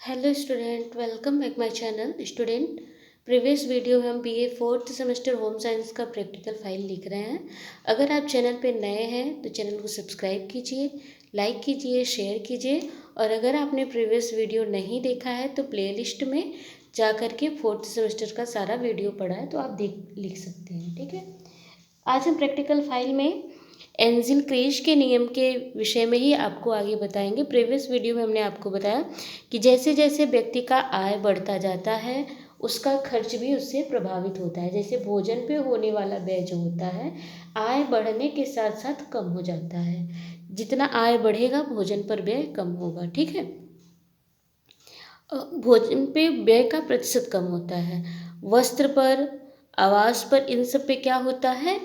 Hello student, welcome back my channel. Student, previous video में हम BA fourth semester home science का practical file लिख रहे हैं। अगर आप चैनल पे नए हैं तो चैनल को सब्सक्राइब कीजिए, लाइक कीजिए, शेयर कीजिए। और अगर आपने प्रीवियस वीडियो नहीं देखा है तो प्लेलिस्ट में जा कर के फोर्थ सेमेस्टर का सारा वीडियो पढ़ा है तो आप लिख सकते हैं। ठीक है, आज हम प्रैक्टिकल फाइल में एंजिल क्रेज के नियम के विषय में ही आपको आगे बताएंगे। प्रीवियस वीडियो में हमने आपको बताया कि जैसे जैसे व्यक्ति का आय बढ़ता जाता है उसका खर्च भी उससे प्रभावित होता है। जैसे भोजन पे होने वाला व्यय जो होता है, आय बढ़ने के साथ साथ कम हो जाता है। जितना आय बढ़ेगा भोजन पर व्यय कम होगा। ठीक है, भोजन पे व्यय का प्रतिशत कम होता है। वस्त्र पर, आवास पर, इन सब पे क्या होता है,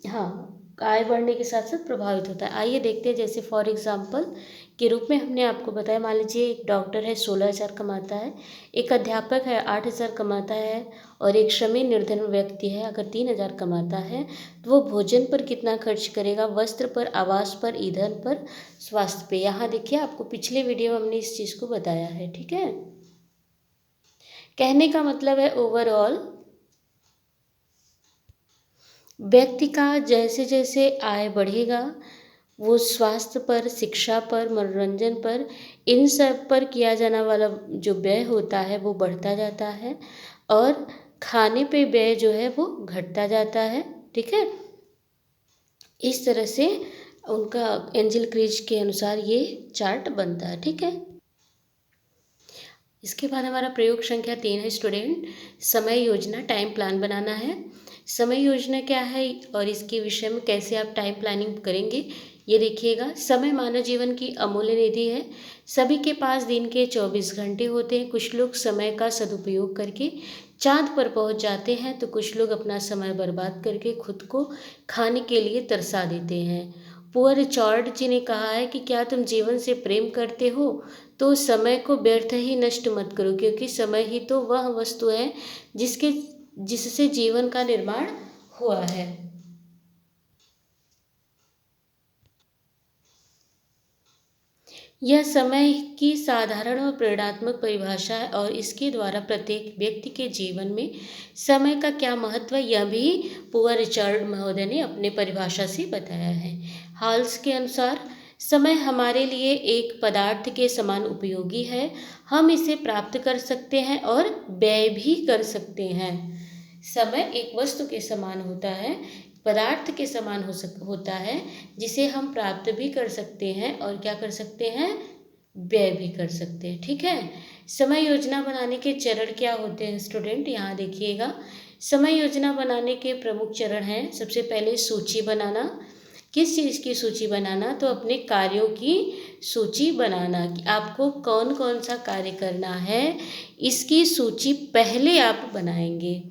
हाँ, आय बढ़ने के साथ साथ प्रभावित होता है। आइए देखते हैं। जैसे फॉर एग्जाम्पल के रूप में हमने आपको बताया, मान लीजिए एक डॉक्टर है 16,000 कमाता है, एक अध्यापक है 8,000 कमाता है, और एक श्रमी निर्धन व्यक्ति है अगर 3,000 कमाता है तो वो भोजन पर कितना खर्च करेगा, वस्त्र पर, आवास पर, ईंधन पर, स्वास्थ्य पे। यहाँ देखिए, आपको पिछले वीडियो में हमने इस चीज़ को बताया है। ठीक है, कहने का मतलब है ओवरऑल व्यक्ति का जैसे जैसे आय बढ़ेगा वो स्वास्थ्य पर, शिक्षा पर, मनोरंजन पर, इन सब पर किया जाने वाला जो व्यय होता है वो बढ़ता जाता है, और खाने पे व्यय जो है वो घटता जाता है। ठीक है, इस तरह से उनका एंजल क्रीज के अनुसार ये चार्ट बनता है। ठीक है, इसके बाद हमारा प्रयोग संख्या 3 है स्टूडेंट, समय योजना, टाइम प्लान बनाना है। समय योजना क्या है और इसके विषय में कैसे आप टाइम प्लानिंग करेंगे ये देखिएगा। समय मानव जीवन की अमूल्य निधि है। सभी के पास दिन के 24 घंटे होते हैं। कुछ लोग समय का सदुपयोग करके चांद पर पहुंच जाते हैं तो कुछ लोग अपना समय बर्बाद करके खुद को खाने के लिए तरसा देते हैं। पुअर रिचर्ड जी ने कहा है कि क्या तुम जीवन से प्रेम करते हो तो समय को व्यर्थ ही नष्ट मत करो, क्योंकि समय ही तो वह वस्तु है जिससे जीवन का निर्माण हुआ है। यह समय की साधारण और प्रेरणात्मक परिभाषा है और इसके द्वारा प्रत्येक व्यक्ति के जीवन में समय का क्या महत्व है यह भी पुअर रिचर्ड महोदय ने अपने परिभाषा से बताया है। हॉल्स के अनुसार समय हमारे लिए एक पदार्थ के समान उपयोगी है। हम इसे प्राप्त कर सकते हैं और व्यय भी कर सकते हैं। समय एक वस्तु के समान होता है, पदार्थ के समान होता है, जिसे हम प्राप्त भी कर सकते हैं और क्या कर सकते हैं, व्यय भी कर सकते हैं। ठीक है, समय योजना बनाने के चरण क्या होते हैं स्टूडेंट, यहाँ देखिएगा। समय योजना बनाने के प्रमुख चरण हैं। सबसे पहले सूची बनाना। किस चीज़ की सूची बनाना, तो अपने कार्यों की सूची बनाना कि आपको कौन कौन सा कार्य करना है इसकी सूची पहले आप बनाएंगे।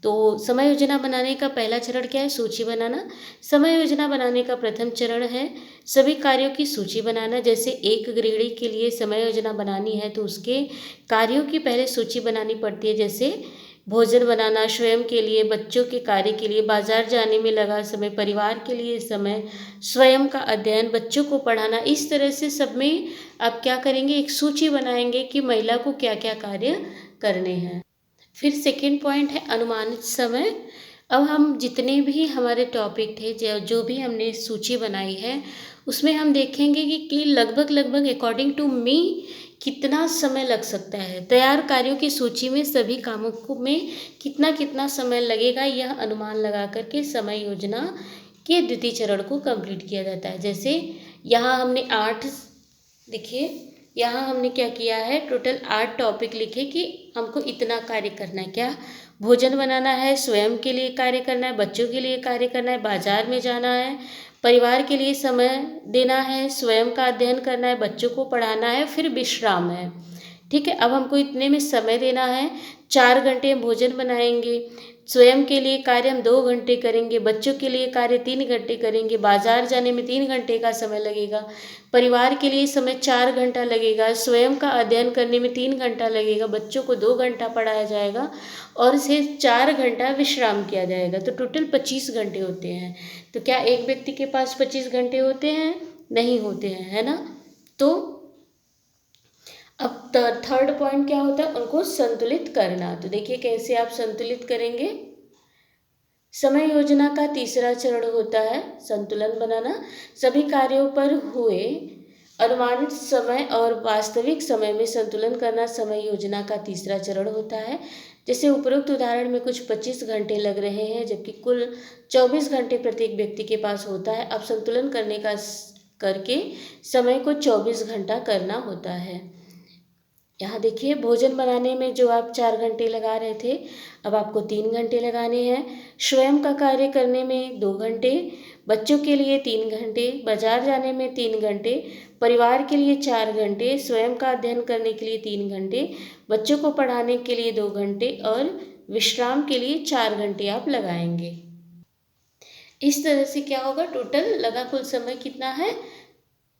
तो समय योजना बनाने का पहला चरण क्या है, सूची बनाना। समय योजना बनाने का प्रथम चरण है सभी कार्यों की सूची बनाना। जैसे एक गृहिणी के लिए समय योजना बनानी है तो उसके कार्यों की पहले सूची बनानी पड़ती है। जैसे भोजन बनाना, स्वयं के लिए, बच्चों के कार्य के लिए, बाजार जाने में लगा समय, परिवार के लिए समय, स्वयं का अध्ययन, बच्चों को पढ़ाना। इस तरह से सब में आप क्या करेंगे, एक सूची बनाएंगे कि महिला को क्या क्या कार्य करने हैं। फिर सेकेंड पॉइंट है अनुमानित समय। अब हम जितने भी हमारे टॉपिक थे, जो भी हमने सूची बनाई है उसमें हम देखेंगे कि लगभग लगभग अकॉर्डिंग टू मी कितना समय लग सकता है। तैयार कार्यों की सूची में सभी कामों को में कितना कितना समय लगेगा यह अनुमान लगा करके समय योजना के द्वितीय चरण को कंप्लीट किया जाता है। जैसे यहाँ हमने 8, देखिए यहाँ हमने क्या किया है, टोटल 8 टॉपिक लिखे कि हमको इतना कार्य करना है। क्या, भोजन बनाना है, स्वयं के लिए कार्य करना है, बच्चों के लिए कार्य करना है, बाजार में जाना है, परिवार के लिए समय देना है, स्वयं का अध्ययन करना है, बच्चों को पढ़ाना है, फिर विश्राम है। ठीक है, अब हमको इतने में समय देना है। 4 घंटे हम भोजन बनाएंगे, स्वयं के लिए कार्य हम 2 घंटे करेंगे, बच्चों के लिए कार्य 3 घंटे करेंगे, बाजार जाने में 3 घंटे का समय लगेगा, परिवार के लिए समय 4 घंटा लगेगा, स्वयं का अध्ययन करने में 3 घंटा लगेगा, बच्चों को 2 घंटा पढ़ाया जाएगा और इसे 4 घंटा विश्राम किया जाएगा। तो टोटल 25 घंटे होते हैं। तो क्या एक व्यक्ति के पास 25 घंटे होते हैं? नहीं होते हैं, है ना। तो अब थर्ड पॉइंट क्या होता है, उनको संतुलित करना। तो देखिए कैसे आप संतुलित करेंगे। समय योजना का तीसरा चरण होता है संतुलन बनाना। सभी कार्यों पर हुए अनुमानित समय और वास्तविक समय में संतुलन करना समय योजना का तीसरा चरण होता है। जैसे उपरोक्त उदाहरण में कुछ 25 घंटे लग रहे हैं, जबकि कुल 24 घंटे प्रत्येक व्यक्ति के पास होता है। अब संतुलन करके समय को 24 घंटा करना होता है। यहाँ देखिए भोजन बनाने में जो आप 4 घंटे लगा रहे थे, अब आपको 3 घंटे लगाने हैं। स्वयं का कार्य करने में 2 घंटे, बच्चों के लिए 3 घंटे, बाजार जाने में 3 घंटे, परिवार के लिए 4 घंटे, स्वयं का अध्ययन करने के लिए 3 घंटे, बच्चों को पढ़ाने के लिए 2 घंटे और विश्राम के लिए 4 घंटे आप लगाएंगे। इस तरह से क्या होगा, टोटल लगा कुल समय कितना है,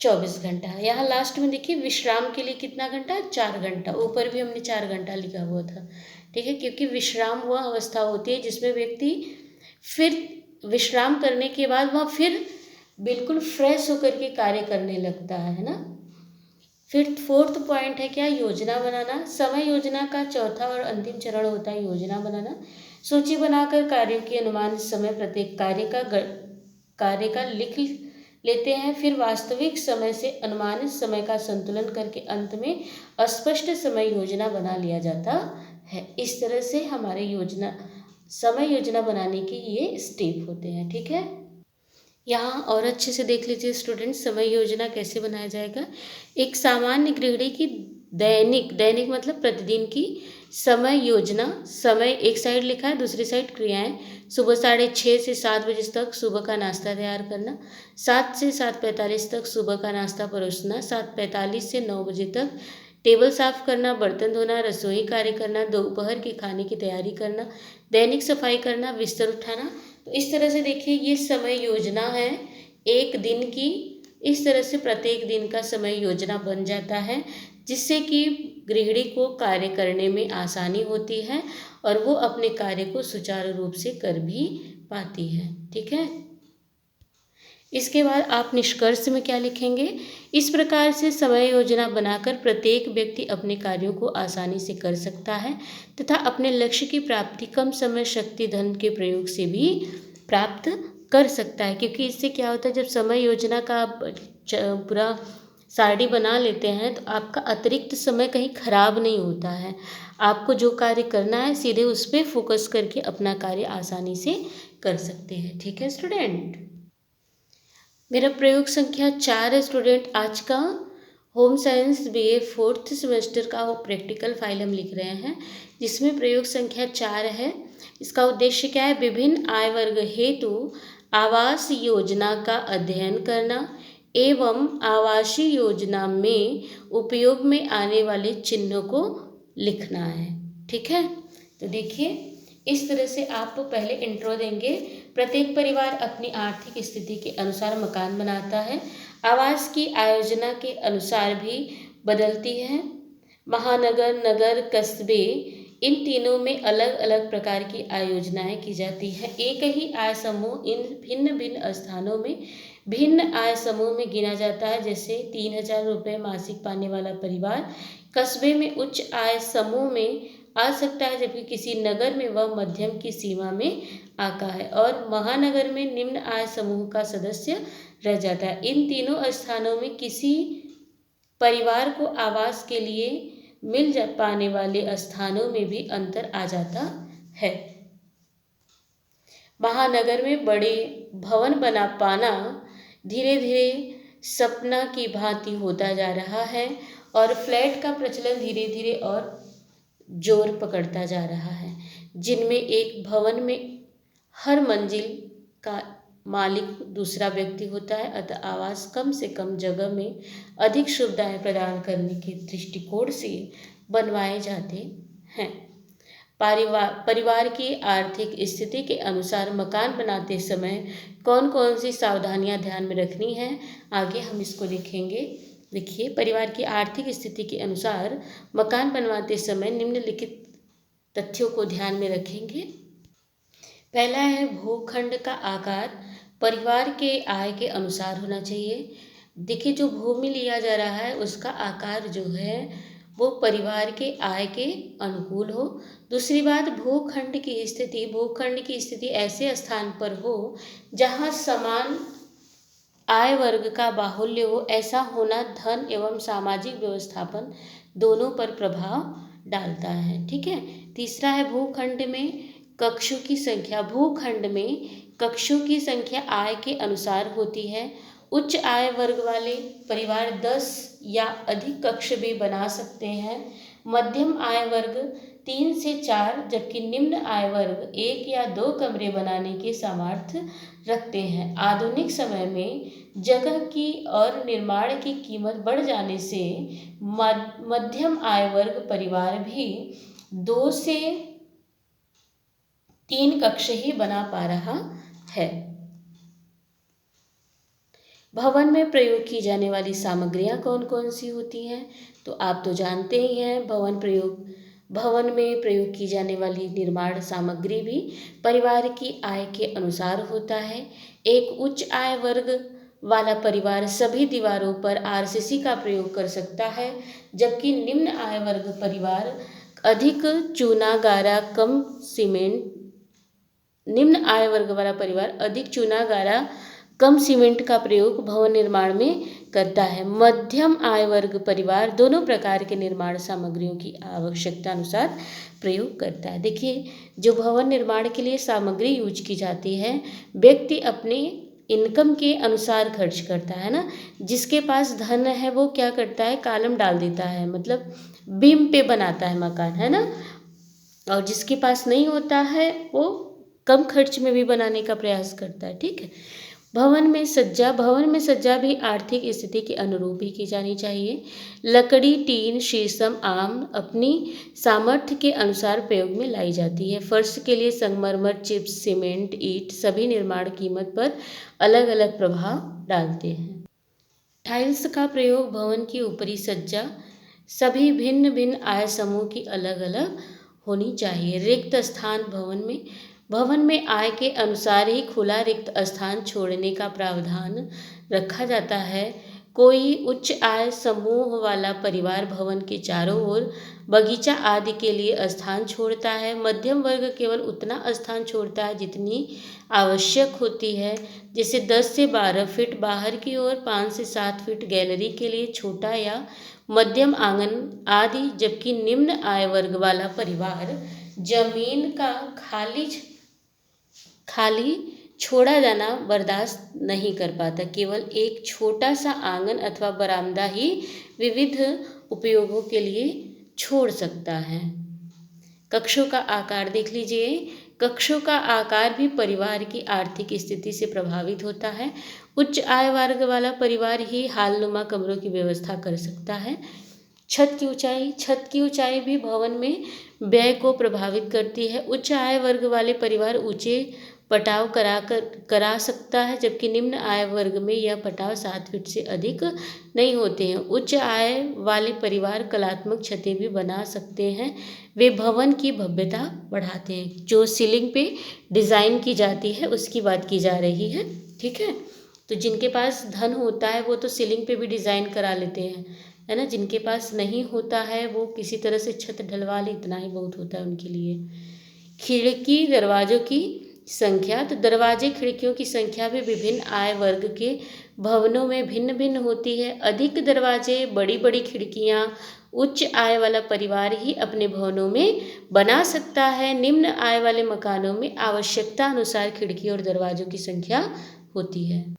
24 घंटा। यहाँ लास्ट में देखिए विश्राम के लिए कितना घंटा, 4 घंटा। ऊपर भी हमने 4 घंटा लिखा हुआ था, ठीक है, क्योंकि विश्राम वह अवस्था होती है जिसमें व्यक्ति फिर विश्राम करने के बाद वह फिर बिल्कुल फ्रेश होकर के कार्य करने लगता है ना। फिर फोर्थ पॉइंट है क्या, योजना बनाना। समय योजना का चौथा और अंतिम चरण होता है योजना बनाना। सूची बनाकर कार्यों की अनुमान समय प्रत्येक कार्य का लिख लेते हैं। फिर वास्तविक समय से अनुमानित समय का संतुलन करके अंत में स्पष्ट समय योजना बना लिया जाता है। इस तरह से हमारे समय योजना बनाने के ये स्टेप होते हैं, ठीक है। यहाँ और अच्छे से देख लीजिए स्टूडेंट, समय योजना कैसे बनाया जाएगा। एक सामान्य गृहिणी की दैनिक मतलब प्रतिदिन की समय योजना। समय एक साइड लिखा है, दूसरी साइड क्रियाएं। सुबह 6:30 से 7 बजे तक सुबह का नाश्ता तैयार करना, 7 से 7:45 तक सुबह का नाश्ता परोसना, 7:45 से 9 बजे तक टेबल साफ करना, बर्तन धोना, रसोई कार्य करना, दोपहर के खाने की तैयारी करना, दैनिक सफाई करना, बिस्तर उठाना। तो इस तरह से देखिए ये समय योजना है एक दिन की। इस तरह से प्रत्येक दिन का समय योजना बन जाता है, जिससे कि गृहिणी को कार्य करने में आसानी होती है और वो अपने कार्य को सुचारू रूप से कर भी पाती है, ठीक है। इसके बाद आप निष्कर्ष में क्या लिखेंगे। इस प्रकार से समय योजना बनाकर प्रत्येक व्यक्ति अपने कार्यों को आसानी से कर सकता है तथा अपने लक्ष्य की प्राप्ति कम समय, शक्ति, धन के प्रयोग से भी प्राप्त कर सकता है। क्योंकि इससे क्या होता है, जब समय योजना का आप पूरा सारणी बना लेते हैं तो आपका अतिरिक्त समय कहीं खराब नहीं होता है। आपको जो कार्य करना है सीधे उस पर फोकस करके अपना कार्य आसानी से कर सकते हैं, ठीक है स्टूडेंट। मेरा प्रयोग संख्या 4 है स्टूडेंट। आज का home science BA 4th semester का वो प्रैक्टिकल फाइल हम लिख रहे हैं, जिसमें प्रयोग संख्या 4 है। इसका उद्देश्य क्या है, विभिन्न आय वर्ग हेतु आवास योजना का अध्ययन करना एवं आवासीय योजना में उपयोग में आने वाले चिन्हों को लिखना है, ठीक है। तो देखिए इस तरह से आप पहले इंट्रो देंगे। प्रत्येक परिवार अपनी आर्थिक स्थिति के अनुसार मकान बनाता है, आवास की आयोजना के अनुसार भी बदलती है। महानगर, नगर, कस्बे, इन तीनों में अलग अलग प्रकार की आयोजनाएं की जाती हैं। एक ही आय समूह इन भिन्न भिन्न स्थानों में भिन्न आय समूह में गिना जाता है। जैसे 3,000 रुपये मासिक पाने वाला परिवार कस्बे में उच्च आय समूह में आ सकता है, जबकि किसी नगर में वह मध्यम की सीमा में आता है और महानगर में निम्न आय समूह का सदस्य रह जाता है। इन तीनों स्थानों में किसी परिवार को आवास के लिए पाने वाले स्थानों में भी अंतर आ जाता है। महानगर में बड़े भवन बना पाना धीरे धीरे सपना की भांति होता जा रहा है और फ्लैट का प्रचलन धीरे धीरे और जोर पकड़ता जा रहा है, जिनमें एक भवन में हर मंजिल का मालिक दूसरा व्यक्ति होता है। अतः आवास कम से कम जगह में अधिक सुविधाएं प्रदान करने के दृष्टिकोण से बनवाए जाते हैं। परिवार की आर्थिक स्थिति के अनुसार मकान बनाते समय कौन कौन सी सावधानियां ध्यान में रखनी है, आगे हम इसको लिखेंगे। देखिए परिवार की आर्थिक स्थिति के अनुसार मकान बनवाते समय निम्नलिखित तथ्यों को ध्यान में रखेंगे। पहला है भूखंड का आकार परिवार के आय के अनुसार होना चाहिए। देखिए जो भूमि लिया जा रहा है उसका आकार जो है वो परिवार के आय के अनुकूल हो। दूसरी बात, भूखंड की स्थिति ऐसे स्थान पर हो जहाँ समान आय वर्ग का बाहुल्य हो। ऐसा होना धन एवं सामाजिक व्यवस्थापन दोनों पर प्रभाव डालता है। ठीक है। तीसरा है भूखंड में कक्षों की संख्या। भूखंड में कक्षों की संख्या आय के अनुसार होती है। उच्च आय वर्ग वाले परिवार 10 या अधिक कक्ष भी बना सकते हैं। मध्यम आय वर्ग 3 से 4, जबकि निम्न आय वर्ग 1 या 2 कमरे बनाने के सामर्थ्य रखते हैं। आधुनिक समय में जगह की और निर्माण की कीमत बढ़ जाने से मध्यम आय वर्ग परिवार भी 2 से 3 कक्ष ही बना पा रहा है। भवन में प्रयोग की जाने वाली सामग्रियां कौन कौन सी होती हैं? तो आप तो जानते ही हैं, भवन में प्रयोग की जाने वाली निर्माण सामग्री भी परिवार की आय के अनुसार होता है। एक उच्च आय वर्ग वाला परिवार सभी दीवारों पर आरसीसी का प्रयोग कर सकता है, जबकि निम्न आय वर्ग परिवार अधिक चूना गारा कम सीमेंट निम्न आय वर्ग वाला परिवार अधिक चूना गारा कम सीमेंट का प्रयोग भवन निर्माण में करता है। मध्यम आय वर्ग परिवार दोनों प्रकार के निर्माण सामग्रियों की आवश्यकता अनुसार प्रयोग करता है। देखिए, जो भवन निर्माण के लिए सामग्री यूज की जाती है, व्यक्ति अपने इनकम के अनुसार खर्च करता है ना। जिसके पास धन है वो क्या करता है, कॉलम डाल देता है, मतलब बीम पे बनाता है मकान, है ना। और जिसके पास नहीं होता है वो कम खर्च में भी बनाने का प्रयास करता है। ठीक है। भवन में सज्जा भी आर्थिक स्थिति के अनुरूप ही की जानी चाहिए। लकड़ी, टीन, शीशम, आम अपनी सामर्थ्य के अनुसार प्रयोग में लाई जाती है। फर्श के लिए संगमरमर, चिप्स, सीमेंट, ईंट सभी निर्माण कीमत पर अलग अलग प्रभाव डालते हैं। टाइल्स का प्रयोग भवन की ऊपरी सज्जा सभी भिन्न भिन्न आय समूह की अलग अलग होनी चाहिए। रिक्त स्थान भवन में आय के अनुसार ही खुला रिक्त स्थान छोड़ने का प्रावधान रखा जाता है। कोई उच्च आय समूह वाला परिवार भवन के चारों ओर बगीचा आदि के लिए स्थान छोड़ता है। मध्यम वर्ग केवल उतना स्थान छोड़ता है जितनी आवश्यक होती है, जैसे 10 से 12 फीट बाहर की ओर, 5 से 7 फीट गैलरी के लिए छोटा या मध्यम आंगन आदि। जबकि निम्न आय वर्ग वाला परिवार जमीन का खाली छोड़ा जाना बर्दाश्त नहीं कर पाता। केवल एक छोटा सा आंगन अथवा बरामदा ही विविध उपयोगों के लिए छोड़ सकता है। कक्षों का आकार देख लीजिए। कक्षों का आकार भी परिवार की आर्थिक स्थिति से प्रभावित होता है। उच्च आय वर्ग वाला परिवार ही हालनुमा कमरों की व्यवस्था कर सकता है। छत की ऊंचाई भी भवन में व्यय को प्रभावित करती है। उच्च आय वर्ग वाले परिवार ऊंचे पटाव करा सकता है, जबकि निम्न आय वर्ग में यह पटाव 7 फीट से अधिक नहीं होते हैं। उच्च आय वाले परिवार कलात्मक छतें भी बना सकते हैं। वे भवन की भव्यता बढ़ाते हैं। जो सीलिंग पे डिज़ाइन की जाती है उसकी बात की जा रही है। ठीक है। तो जिनके पास धन होता है वो तो सीलिंग पे भी डिज़ाइन करा लेते हैं, है ना। जिनके पास नहीं होता है वो किसी तरह से छत ढलवा ले, इतना ही बहुत होता है उनके लिए। खिड़की दरवाज़ों की संख्या, तो दरवाजे खिड़कियों की संख्या भी विभिन्न आय वर्ग के भवनों में भिन्न भिन्न होती है। अधिक दरवाजे, बड़ी बड़ी खिड़कियां उच्च आय वाला परिवार ही अपने भवनों में बना सकता है। निम्न आय वाले मकानों में आवश्यकता अनुसार खिड़की और दरवाजों की संख्या होती है।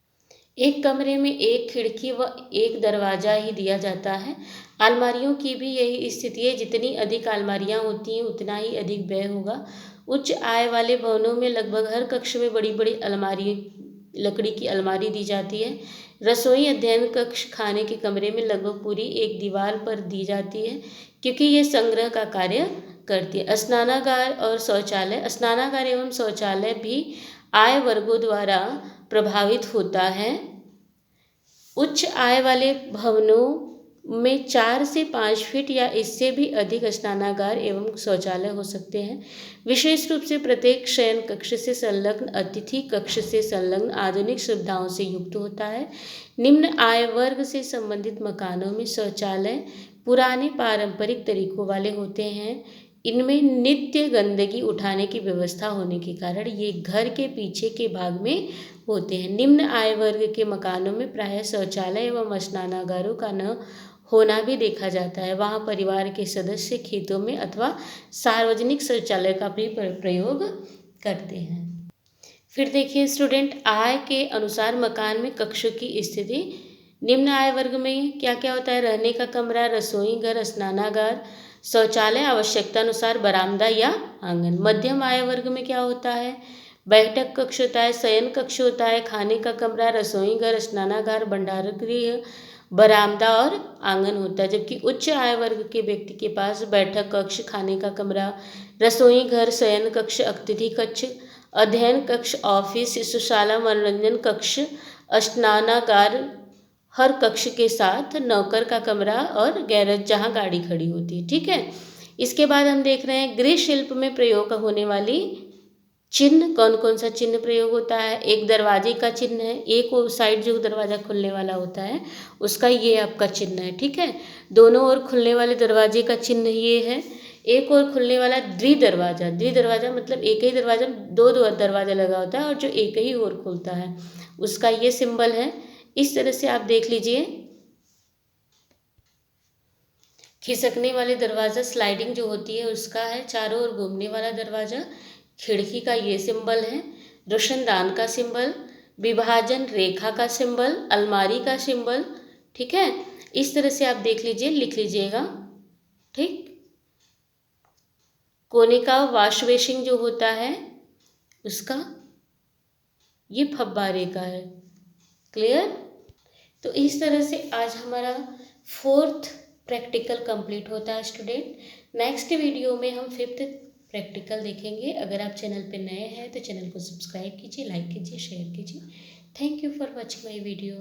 एक कमरे में एक खिड़की व एक दरवाज़ा ही दिया जाता है। अलमारियों की भी यही स्थिति है। जितनी अधिक अलमारियां होती हैं उतना ही अधिक व्यय होगा। उच्च आय वाले भवनों में लगभग हर कक्ष में बड़ी बड़ी लकड़ी की अलमारी दी जाती है। रसोई, अध्ययन कक्ष, खाने के कमरे में लगभग पूरी एक दीवार पर दी जाती है, क्योंकि ये संग्रह का कार्य करती है। स्नानागार एवं शौचालय भी आय वर्गों द्वारा प्रभावित होता है। उच्च आय वाले भवनों में 4 से 5 फीट या इससे भी अधिक स्नानागार एवं शौचालय हो सकते हैं। विशेष रूप से प्रत्येक शयन कक्ष से संलग्न अतिथि कक्ष से संलग्न आधुनिक सुविधाओं से युक्त होता है। निम्न आय वर्ग से संबंधित मकानों में शौचालय पुराने पारंपरिक तरीकों वाले होते हैं। इनमें नित्य गंदगी उठाने की व्यवस्था होने के कारण ये घर के पीछे के भाग में होते हैं। निम्न आय वर्ग के मकानों में प्रायः शौचालय एवं स्नानागारों का न होना भी देखा जाता है। वहाँ परिवार के सदस्य खेतों में अथवा सार्वजनिक शौचालय का भी प्रयोग करते हैं। फिर देखिए स्टूडेंट, आय के अनुसार मकान में कक्षों की स्थिति। निम्न आय वर्ग में क्या क्या होता है? रहने का कमरा, रसोई घर, स्नानागार, शौचालय, आवश्यकता अनुसार बरामदा या आंगन। मध्यम आय वर्ग में क्या होता है? बैठक कक्ष होता है, शयन कक्ष होता है, खाने का कमरा, रसोई घर, स्नानागार, भंडारगृह, बरामदा और आंगन होता है। जबकि उच्च आय वर्ग के व्यक्ति के पास बैठक कक्ष, खाने का कमरा, रसोई घर, शयन कक्ष, अतिथि कक्ष, अध्ययन कक्ष, ऑफिस, शिशुशाला, मनोरंजन कक्ष, स्नानागार, हर कक्ष के साथ नौकर का कमरा और गैरेज जहाँ गाड़ी खड़ी होती है। ठीक है। इसके बाद हम देख रहे हैं गृह शिल्प में प्रयोग होने वाली चिन्ह। कौन कौन सा चिन्ह प्रयोग होता है? एक दरवाजे का चिन्ह है, एक साइड जो दरवाज़ा खुलने वाला होता है उसका ये आपका चिन्ह है। ठीक है। दोनों ओर खुलने वाले दरवाजे का चिन्ह ये है। एक ओर खुलने वाला द्विदरवाजा, द्विदरवाजा मतलब एक ही दरवाजा, दो दरवाजा लगा होता है और जो एक ही ओर खुलता है उसका ये सिंबल है। इस तरह से आप देख लीजिए। खिसकने वाले दरवाज़ा स्लाइडिंग जो होती है उसका है। चारों ओर घूमने वाला दरवाज़ा खिड़की का ये सिंबल है। रोशनदान का सिंबल, विभाजन रेखा का सिंबल, अलमारी का सिंबल। ठीक है। इस तरह से आप देख लीजिए, लिख लीजिएगा। ठीक। कोने का वॉश बेसिन जो होता है उसका ये फव्वारे का है। क्लियर? तो इस तरह से आज हमारा 4th प्रैक्टिकल कंप्लीट होता है स्टूडेंट। नेक्स्ट वीडियो में हम 5th प्रैक्टिकल देखेंगे। अगर आप चैनल पे नए हैं तो चैनल को सब्सक्राइब कीजिए, लाइक कीजिए, शेयर कीजिए। Thank you for watching my video.